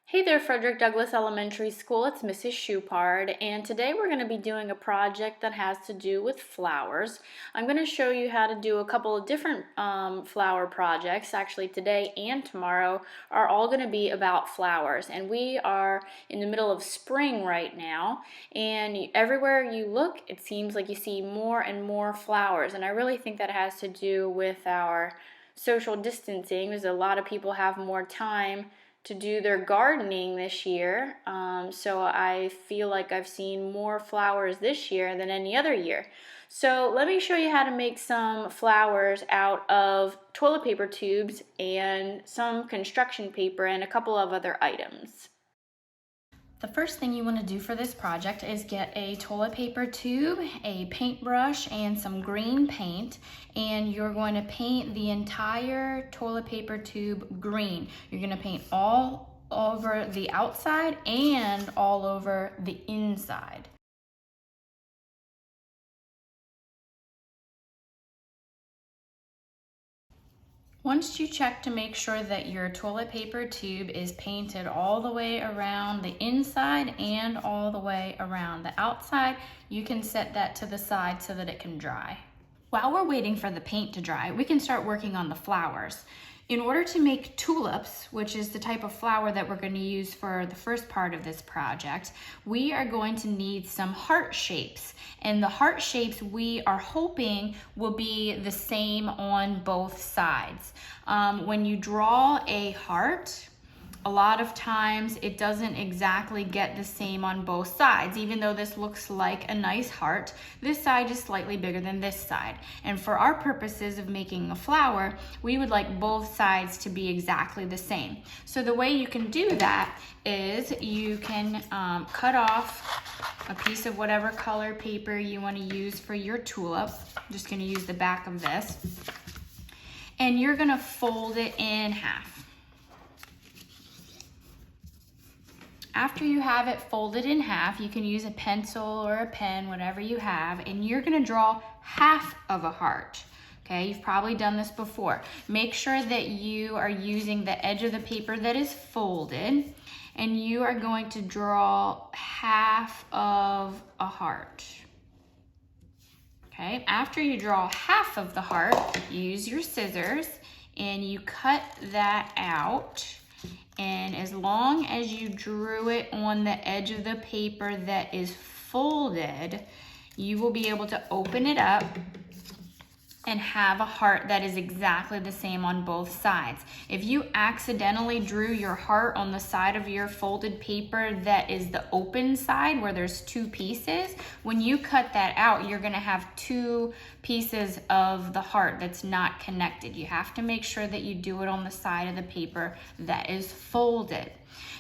Hey there, Frederick Douglass Elementary School. It's Mrs. Shoupard, and today we're going to be doing a project that has to do with flowers. I'm going to show you how to do a couple of different flower projects. Actually, today and tomorrow are all going to be about flowers, and we are in the middle of spring right now, and everywhere you look, it seems like you see more and more flowers, and I really think that has to do with our social distancing, because a lot of people have more time to do their gardening this year. So I feel like I've seen more flowers this year than any other year. So let me show you how to make some flowers out of toilet paper tubes and some construction paper and a couple of other items. The first thing you want to do for this project is get a toilet paper tube, a paintbrush, and some green paint, and you're going to paint the entire toilet paper tube green. You're going to paint all over the outside and all over the inside. Once you check to make sure that your toilet paper tube is painted all the way around the inside and all the way around the outside, you can set that to the side so that it can dry. While we're waiting for the paint to dry, we can start working on the flowers. In order to make tulips, which is the type of flower that we're going to use for the first part of this project, we are going to need some heart shapes. And the heart shapes we are hoping will be the same on both sides. When you draw a heart, a lot of times it doesn't exactly get the same on both sides. Even though this looks like a nice heart, this side is slightly bigger than this side. And for our purposes of making a flower, we would like both sides to be exactly the same. So the way you can do that is you can cut off a piece of whatever color paper you want to use for your tulip. I'm just going to use the back of this. And you're going to fold it in half. After you have it folded in half, you can use a pencil or a pen, whatever you have, and you're gonna draw half of a heart. Okay, you've probably done this before. Make sure that you are using the edge of the paper that is folded, and you are going to draw half of a heart. Okay, after you draw half of the heart, you use your scissors and you cut that out. And as long as you drew it on the edge of the paper that is folded, you will be able to open it up and have a heart that is exactly the same on both sides. If you accidentally drew your heart on the side of your folded paper that is the open side where there's two pieces, when you cut that out, you're gonna have two pieces of the heart that's not connected. You have to make sure that you do it on the side of the paper that is folded.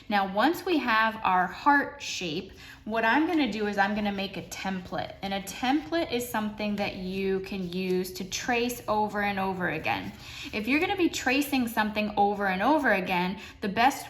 Now, once we have our heart shape, what I'm gonna do is I'm gonna make a template. And a template is something that you can use to trace over and over again. If you're gonna be tracing something over and over again, the best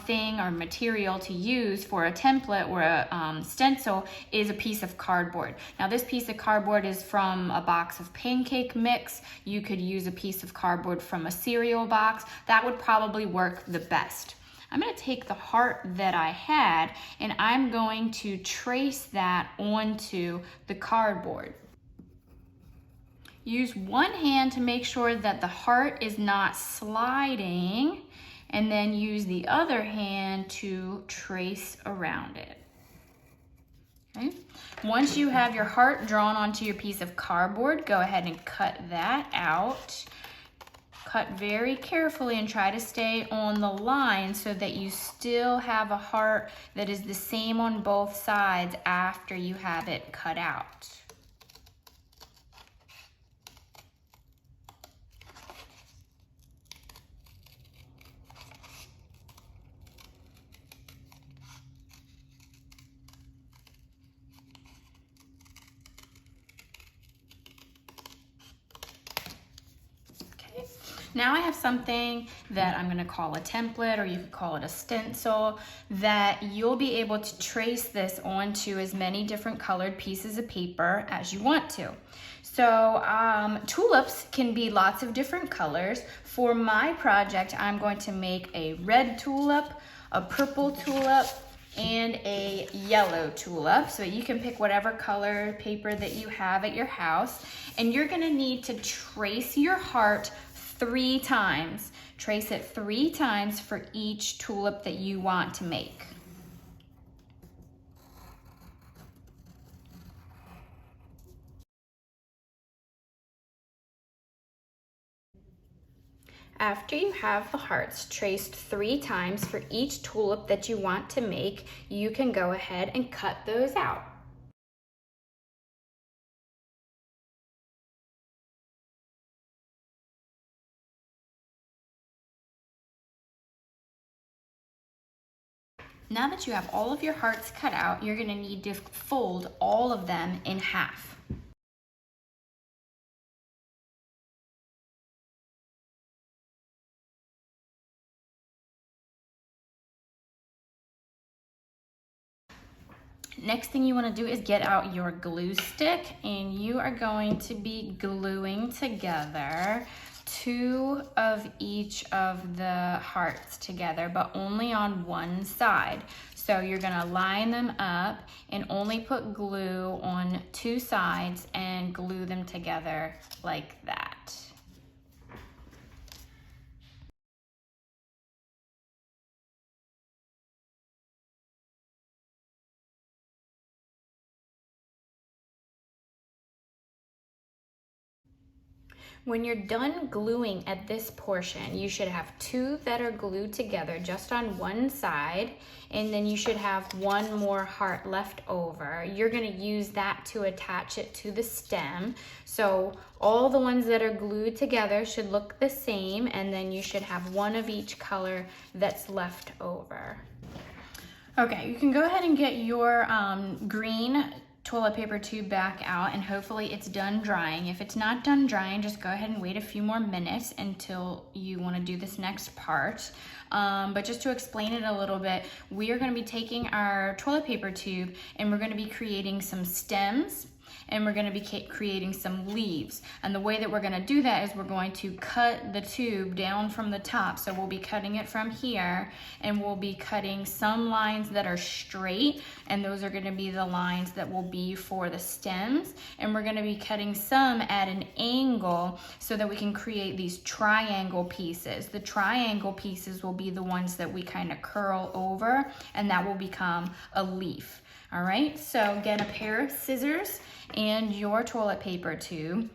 thing or material to use for a template or a stencil is a piece of cardboard. Now, this piece of cardboard is from a box of pancake mix. You could use a piece of cardboard from a cereal box. That would probably work the best. I'm going to take the heart that I had and I'm going to trace that onto the cardboard. Use one hand to make sure that the heart is not sliding, and then use the other hand to trace around it. Okay. Once you have your heart drawn onto your piece of cardboard, go ahead and cut that out. Cut very carefully and try to stay on the line so that you still have a heart that is the same on both sides after you have it cut out. Now I have something that I'm gonna call a template, or you could call it a stencil, that you'll be able to trace this onto as many different colored pieces of paper as you want to. So tulips can be lots of different colors. For my project, I'm going to make a red tulip, a purple tulip, and a yellow tulip. So you can pick whatever color paper that you have at your house. And you're gonna need to trace your heart 3 times. Trace it 3 times for each tulip that you want to make. After you have the hearts traced 3 times for each tulip that you want to make, you can go ahead and cut those out. Now that you have all of your hearts cut out, you're gonna need to fold all of them in half. Next thing you want to do is get out your glue stick, and you are going to be gluing together 2 of each of the hearts together, but only on one side. So you're gonna line them up and only put glue on 2 sides and glue them together like that. When you're done gluing at this portion, you should have 2 that are glued together just on one side, and then you should have 1 more heart left over. You're gonna use that to attach it to the stem. So all the ones that are glued together should look the same, and then you should have 1 of each color that's left over. Okay, you can go ahead and get your green toilet paper tube back out, and hopefully it's done drying. If it's not done drying, just go ahead and wait a few more minutes until you want to do this next part. But just to explain it a little bit, we are going to be taking our toilet paper tube and we're going to be creating some stems, and we're going to be creating some leaves. And the way that we're going to do that is we're going to cut the tube down from the top. So we'll be cutting it from here, and we'll be cutting some lines that are straight, and those are going to be the lines that will be for the stems. And we're going to be cutting some at an angle so that we can create these triangle pieces. The triangle pieces will be the ones that we kind of curl over, and that will become a leaf. All right, so get a pair of scissors and your toilet paper tube.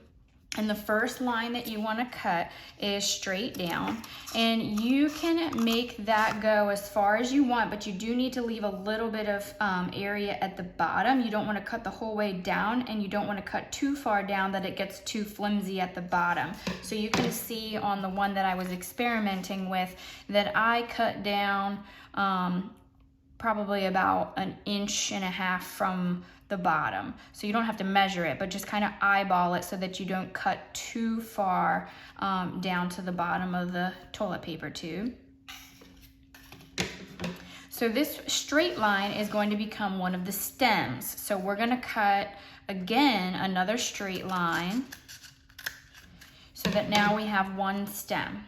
And the first line that you want to cut is straight down, and you can make that go as far as you want, but you do need to leave a little bit of area at the bottom. You don't want to cut the whole way down, and you don't want to cut too far down that it gets too flimsy at the bottom. So you can see on the one that I was experimenting with that I cut down probably about 1.5 inches from the bottom. So you don't have to measure it, but just kind of eyeball it so that you don't cut too far down to the bottom of the toilet paper tube. So this straight line is going to become one of the stems. So we're going to cut again another straight line so that now we have 1 stem.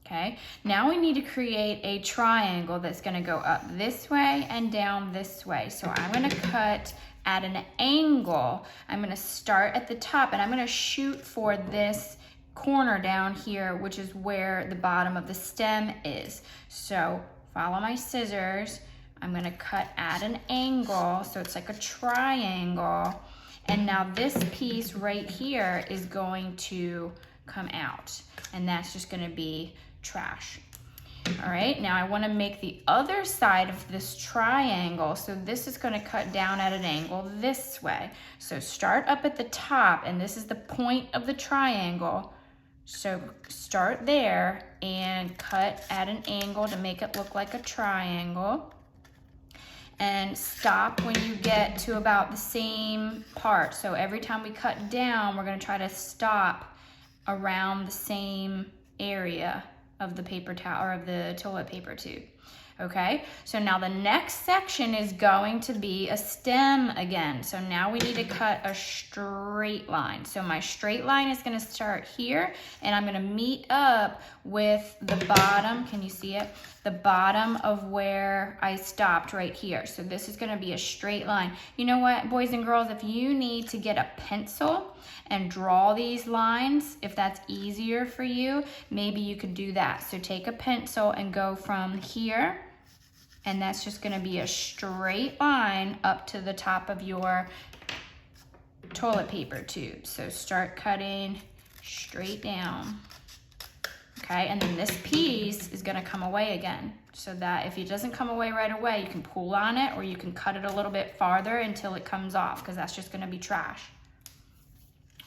Okay, now we need to create a triangle that's going to go up this way and down this way. So I'm going to cut at an angle. I'm going to start at the top, and I'm going to shoot for this corner down here, which is where the bottom of the stem is. So follow my scissors. I'm going to cut at an angle, so it's like a triangle. And now this piece right here is going to come out, and that's just going to be trash. All right, now I want to make the other side of this triangle. So this is going to cut down at an angle this way. So start up at the top, and this is the point of the triangle. So start there and cut at an angle to make it look like a triangle. And stop when you get to about the same part. So every time we cut down, we're going to try to stop around the same area of the paper towel or of the toilet paper tube. Okay, so now the next section is going to be a stem again. So now we need to cut a straight line. So my straight line is gonna start here, and I'm gonna meet up with the bottom, can you see it? The bottom of where I stopped right here. So this is gonna be a straight line. You know what, boys and girls, if you need to get a pencil and draw these lines, if that's easier for you, maybe you could do that. So take a pencil and go from here, and that's just gonna be a straight line up to the top of your toilet paper tube. So start cutting straight down. Okay, and then this piece is gonna come away again, so that if it doesn't come away right away, you can pull on it, or you can cut it a little bit farther until it comes off, because that's just gonna be trash.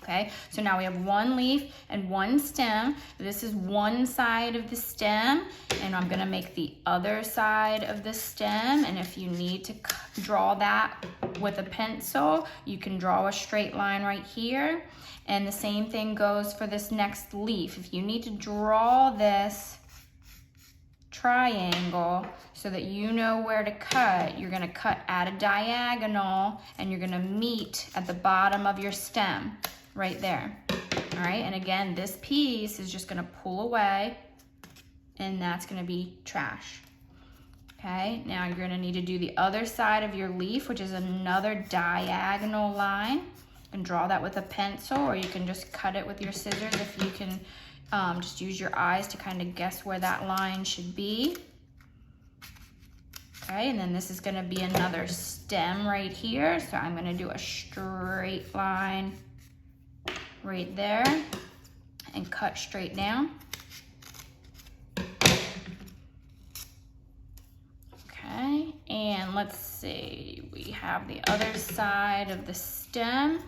Okay, so now we have one leaf and one stem. This is one side of the stem, and I'm gonna make the other side of the stem. And if you need to draw that with a pencil, you can draw a straight line right here. And the same thing goes for this next leaf. If you need to draw this triangle so that you know where to cut, you're gonna cut at a diagonal, and you're gonna meet at the bottom of your stem. Right there. All right, and again, this piece is just gonna pull away, and that's gonna be trash. Okay, now you're gonna need to do the other side of your leaf, which is another diagonal line. You can draw that with a pencil, or you can just cut it with your scissors if you can just use your eyes to kind of guess where that line should be. Okay, and then this is gonna be another stem right here. So I'm gonna do a straight line right there and cut straight down. Okay, and let's see, we have the other side of the stem,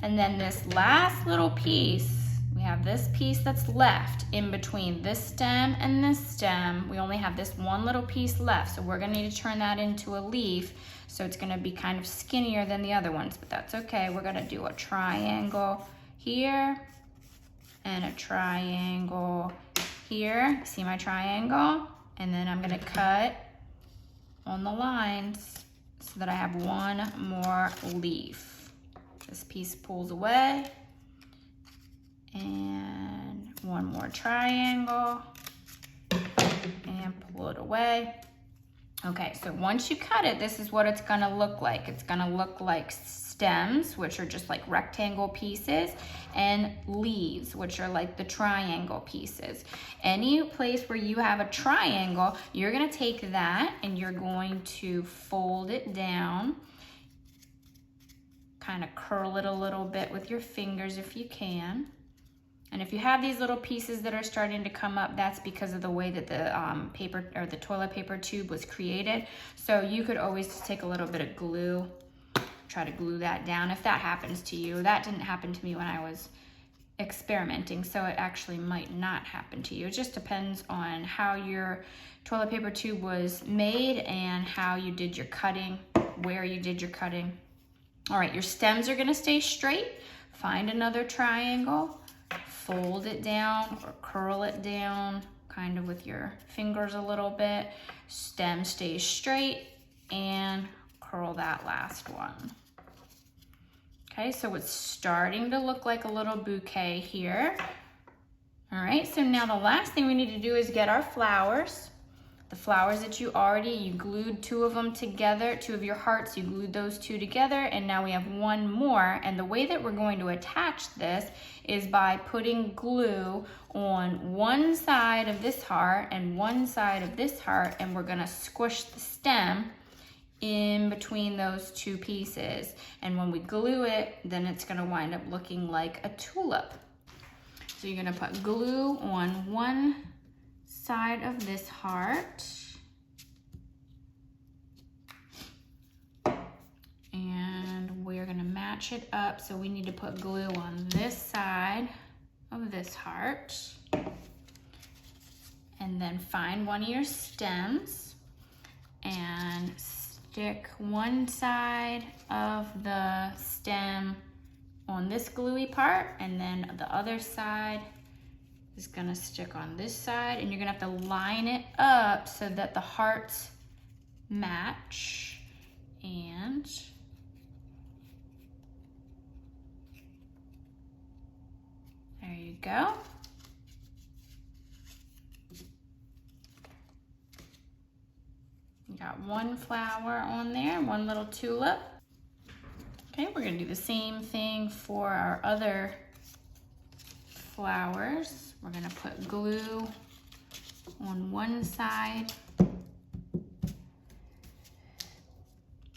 and then this last little piece, we have this piece that's left in between this stem and this stem. We only have this one little piece left, so we're gonna need to turn that into a leaf. So it's gonna be kind of skinnier than the other ones, but that's okay. We're gonna do a triangle here and a triangle here. See my triangle? And then I'm gonna cut on the lines so that I have one more leaf. This piece pulls away, and one more triangle, and pull it away. Okay, so once you cut it, this is what it's gonna look like. It's gonna look like stems, which are just like rectangle pieces, and leaves, which are like the triangle pieces. Any place where you have a triangle, you're gonna take that and you're going to fold it down, kind of curl it a little bit with your fingers if you can. And if you have these little pieces that are starting to come up, that's because of the way that the paper or the toilet paper tube was created. So you could always just take a little bit of glue, try to glue that down if that happens to you. That didn't happen to me when I was experimenting, so it actually might not happen to you. It just depends on how your toilet paper tube was made and how you did your cutting, where you did your cutting. All right, your stems are gonna stay straight. Find another triangle, fold it down or curl it down kind of with your fingers a little bit. Stem stays straight, and curl that last one. Okay, so it's starting to look like a little bouquet here. All right, so now the last thing we need to do is get our flowers. The flowers that you glued two of them together, two of your hearts, you glued those two together, and now we have one more. And the way that we're going to attach this is by putting glue on one side of this heart and one side of this heart, and we're gonna squish the stem in between those two pieces. And when we glue it, then it's gonna wind up looking like a tulip. So you're gonna put glue on one side of this heart, and we're gonna match it up. So we need to put glue on this side of this heart, and then find one of your stems and stick one side of the stem on this gluey part, and then the other side is gonna stick on this side, and you're gonna have to line it up so that the hearts match. And there you go. You got one flower on there, one little tulip. Okay, we're gonna do the same thing for our other flowers. We're gonna put glue on one side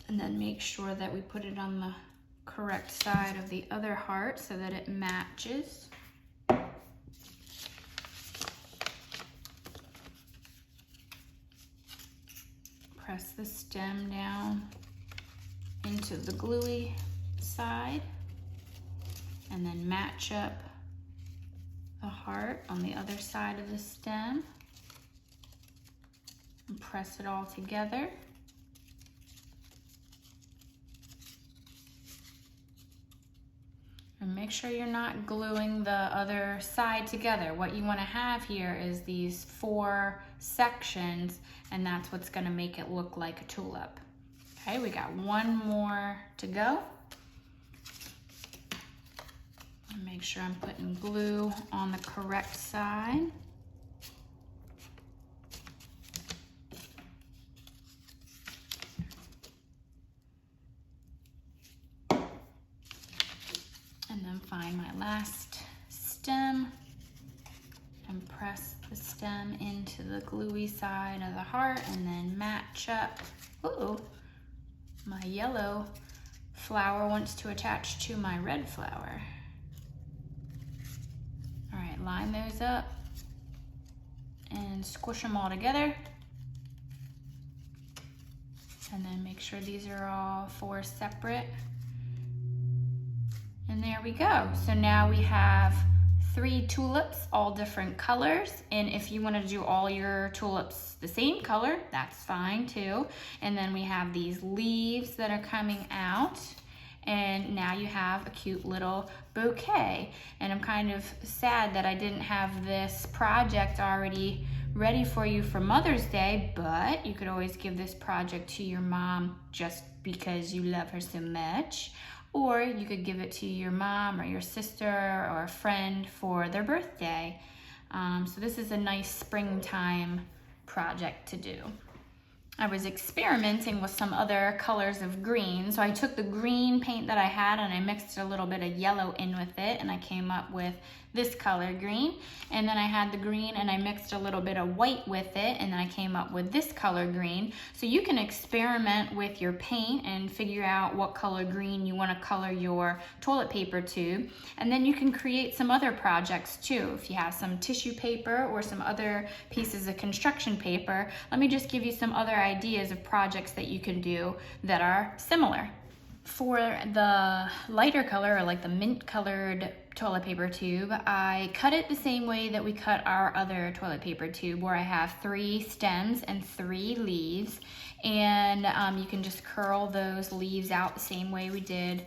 and then make sure that we put it on the correct side of the other heart so that it matches. Press the stem down into the gluey side and then match up the heart on the other side of the stem and press it all together. And make sure you're not gluing the other side together. What you want to have here is these 4 sections, and that's what's going to make it look like a tulip. Okay, we got one more to go. Make sure I'm putting glue on the correct side. And then find my last stem and press the stem into the gluey side of the heart and then match up. Ooh, my yellow flower wants to attach to my red flower. All right, line those up and squish them all together. And then make sure these are all 4 separate. And there we go. So now we have 3 tulips, all different colors. And if you want to do all your tulips the same color, that's fine too. And then we have these leaves that are coming out. And now you have a cute little bouquet. And I'm kind of sad that I didn't have this project already ready for you for Mother's Day, but you could always give this project to your mom just because you love her so much. Or you could give it to your mom or your sister or a friend for their birthday. So this is a nice springtime project to do. I was experimenting with some other colors of green. So I took the green paint that I had and I mixed a little bit of yellow in with it, and I came up with this color green. And then I had the green and I mixed a little bit of white with it, and then I came up with this color green. So you can experiment with your paint and figure out what color green you want to color your toilet paper to. And then you can create some other projects too. If you have some tissue paper or some other pieces of construction paper, let me just give you some other ideas of projects that you can do that are similar. For the lighter color, or like the mint colored toilet paper tube, I cut it the same way that we cut our other toilet paper tube, where I have 3 stems and 3 leaves. And you can just curl those leaves out the same way we did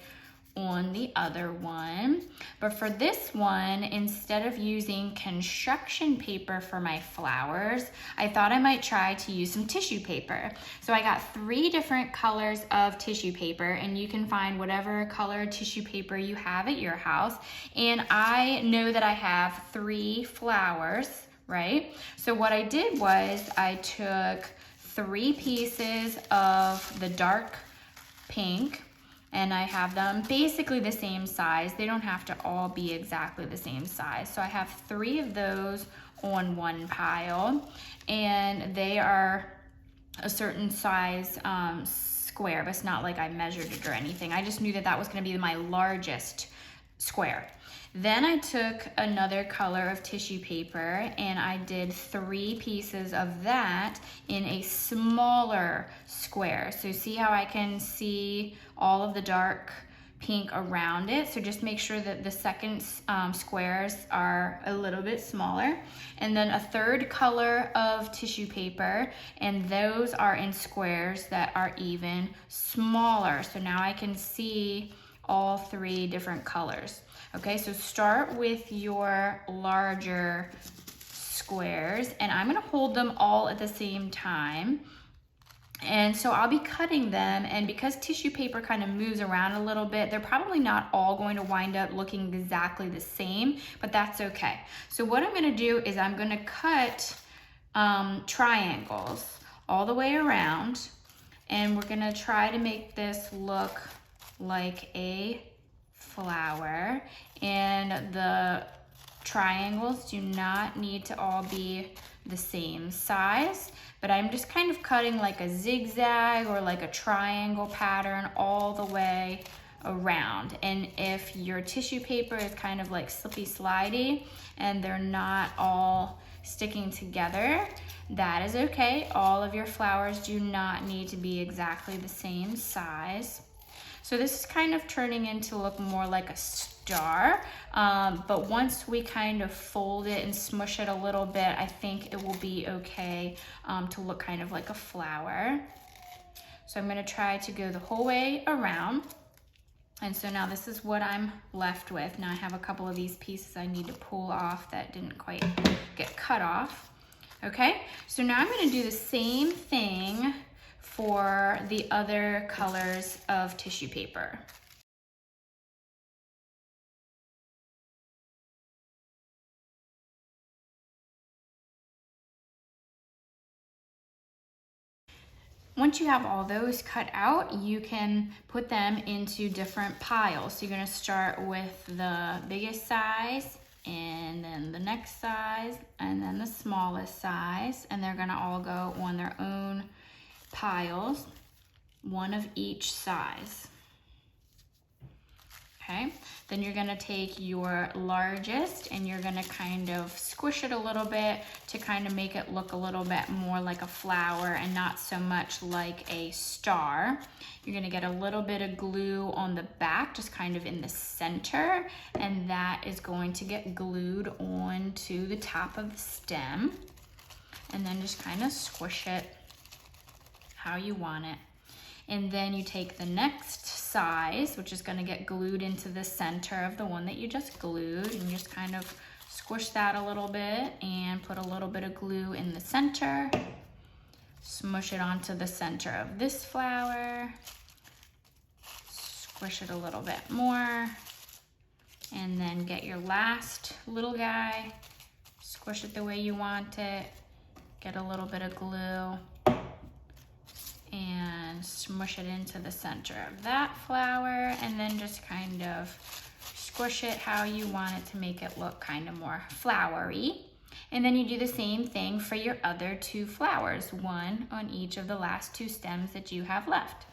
on the other one. But for this one, instead of using construction paper for my flowers, I thought I might try to use some tissue paper. So I got 3 different colors of tissue paper, and you can find whatever color tissue paper you have at your house. And I know that I have 3 flowers, right? So what I did was I took 3 pieces of the dark pink, and I have them basically the same size. They don't have to all be exactly the same size. So I have 3 of those on one pile, and they are a certain size square, but it's not like I measured it or anything. I just knew that that was gonna be my largest square. Then I took another color of tissue paper and I did 3 pieces of that in a smaller square. So see how I can see all of the dark pink around it? So just make sure that the second squares are a little bit smaller. And then a 3rd color of tissue paper, and those are in squares that are even smaller. So now I can see all 3 different colors. Okay, so start with your larger squares, and I'm gonna hold them all at the same time. And so I'll be cutting them, and because tissue paper kind of moves around a little bit, they're probably not all going to wind up looking exactly the same, but that's okay. So what I'm gonna do is I'm gonna cut triangles all the way around, and we're gonna try to make this look like a flower. And the triangles do not need to all be the same size, but I'm just kind of cutting like a zigzag or like a triangle pattern all the way around. And if your tissue paper is kind of like slippy slidey and they're not all sticking together, that is okay. All of your flowers do not need to be exactly the same size. So this is kind of turning into look more like a star, but once we kind of fold it and smush it a little bit, I think it will be okay to look kind of like a flower. So I'm gonna try to go the whole way around. And so now this is what I'm left with. Now I have a couple of these pieces I need to pull off that didn't quite get cut off. Okay, so now I'm gonna do the same thing for the other colors of tissue paper. Once you have all those cut out, you can put them into different piles. So you're gonna start with the biggest size, and then the next size, and then the smallest size, and they're gonna all go on their own piles, one of each size. Okay, then you're gonna take your largest and you're gonna kind of squish it a little bit to kind of make it look a little bit more like a flower and not so much like a star. You're gonna get a little bit of glue on the back, just kind of in the center, and that is going to get glued onto the top of the stem. And then just kind of squish it how you want it. And then you take the next size, which is gonna get glued into the center of the one that you just glued, and just kind of squish that a little bit and put a little bit of glue in the center. Smush it onto the center of this flower. Squish it a little bit more. And then get your last little guy. Squish it the way you want it. Get a little bit of glue. And smush it into the center of that flower, and then just kind of squish it how you want it to make it look kind of more flowery. And then you do the same thing for your other 2 flowers, one on each of the last 2 stems that you have left.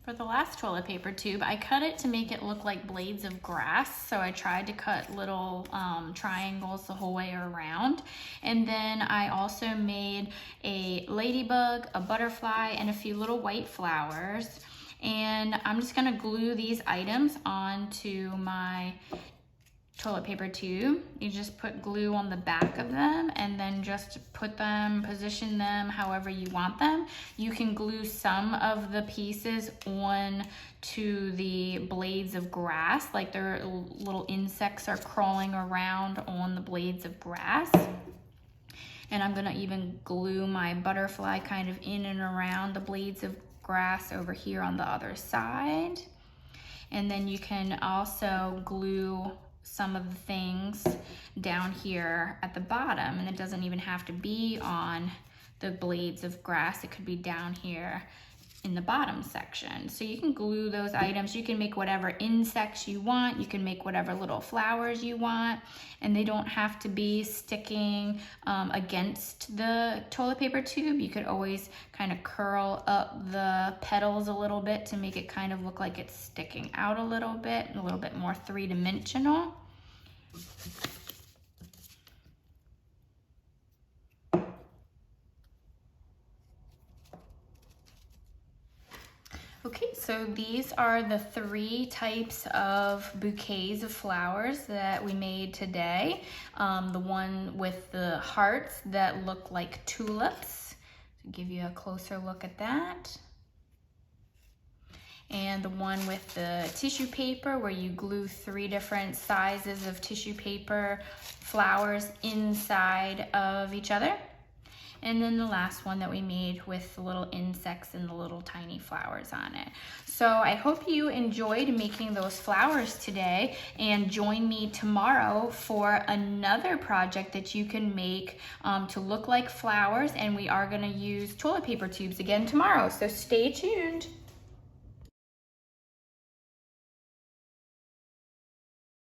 For the last toilet paper tube, I cut it to make it look like blades of grass. So I tried to cut little triangles the whole way around. And then I also made a ladybug, a butterfly, and a few little white flowers. And I'm just gonna glue these items onto my toilet paper tube. You just put glue on the back of them and then just put them, position them however you want them. You can glue some of the pieces on to the blades of grass, like their little insects are crawling around on the blades of grass. And I'm gonna even glue my butterfly kind of in and around the blades of grass over here on the other side. And then you can also glue some of the things down here at the bottom, and it doesn't even have to be on the blades of grass. It could be down here in the bottom section. So you can glue those items. You can make whatever insects you want. You can make whatever little flowers you want, and they don't have to be sticking against the toilet paper tube. You could always kind of curl up the petals a little bit to make it kind of look like it's sticking out a little bit more three-dimensional. Okay, so these are the 3 types of bouquets of flowers that we made today. The one with the hearts that look like tulips. To give you a closer look at that. And the one with the tissue paper where you glue 3 different sizes of tissue paper flowers inside of each other. And then the last one that we made with the little insects and the little tiny flowers on it. So I hope you enjoyed making those flowers today, and join me tomorrow for another project that you can make to look like flowers, and we are going to use toilet paper tubes again tomorrow. So stay tuned.